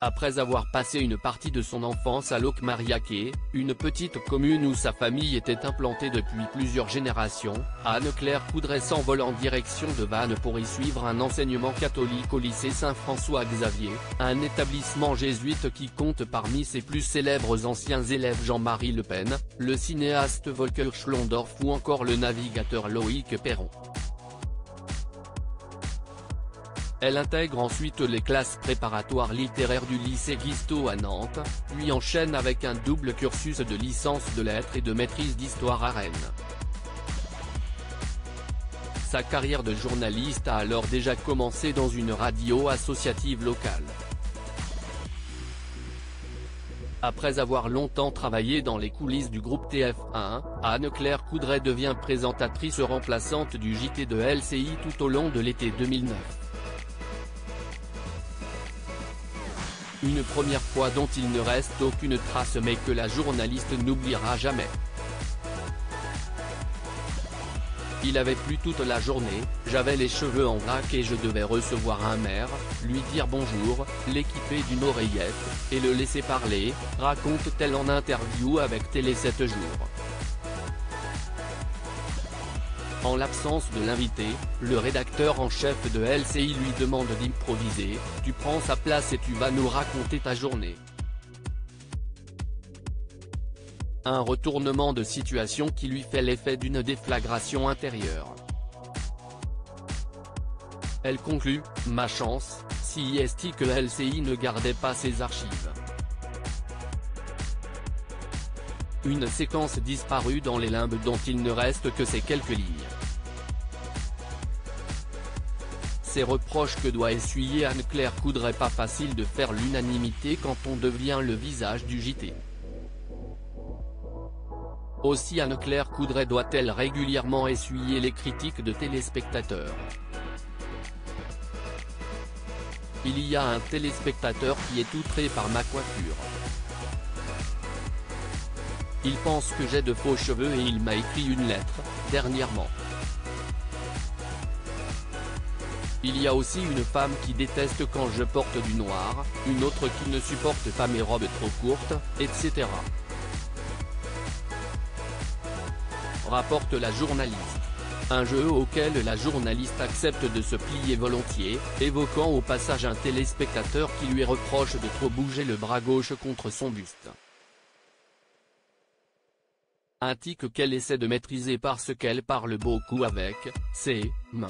Après avoir passé une partie de son enfance à Locmariaquer, une petite commune où sa famille était implantée depuis plusieurs générations, Anne-Claire Coudray s'envole en direction de Vannes pour y suivre un enseignement catholique au lycée Saint-François-Xavier, un établissement jésuite qui compte parmi ses plus célèbres anciens élèves Jean-Marie Le Pen, le cinéaste Volker Schlondorff ou encore le navigateur Loïc Perron. Elle intègre ensuite les classes préparatoires littéraires du lycée Guisteau à Nantes, puis enchaîne avec un double cursus de licence de lettres et de maîtrise d'histoire à Rennes. Sa carrière de journaliste a alors déjà commencé dans une radio associative locale. Après avoir longtemps travaillé dans les coulisses du groupe TF1, Anne-Claire Coudray devient présentatrice remplaçante du JT de LCI tout au long de l'été 2009. Une première fois dont il ne reste aucune trace mais que la journaliste n'oubliera jamais. Il avait plu toute la journée, j'avais les cheveux en vrac et je devais recevoir un maire, lui dire bonjour, l'équiper d'une oreillette, et le laisser parler, raconte-t-elle en interview avec Télé 7 jours. En l'absence de l'invité, le rédacteur en chef de LCI lui demande d'improviser, tu prends sa place et tu vas nous raconter ta journée. Un retournement de situation qui lui fait l'effet d'une déflagration intérieure. Elle conclut, ma chance, si est que LCI ne gardait pas ses archives. Une séquence disparue dans les limbes dont il ne reste que ces quelques lignes. Ces reproches que doit essuyer Anne-Claire Coudray, pas facile de faire l'unanimité quand on devient le visage du JT. Aussi Anne-Claire Coudray doit-elle régulièrement essuyer les critiques de téléspectateurs. Il y a un téléspectateur qui est outré par ma coiffure. Il pense que j'ai de faux cheveux et il m'a écrit une lettre, dernièrement. Il y a aussi une femme qui déteste quand je porte du noir, une autre qui ne supporte pas mes robes trop courtes, etc. Rapporte la journaliste. Un jeu auquel la journaliste accepte de se plier volontiers, évoquant au passage un téléspectateur qui lui reproche de trop bouger le bras gauche contre son buste. Un tic qu'elle essaie de maîtriser parce qu'elle parle beaucoup avec ses mains.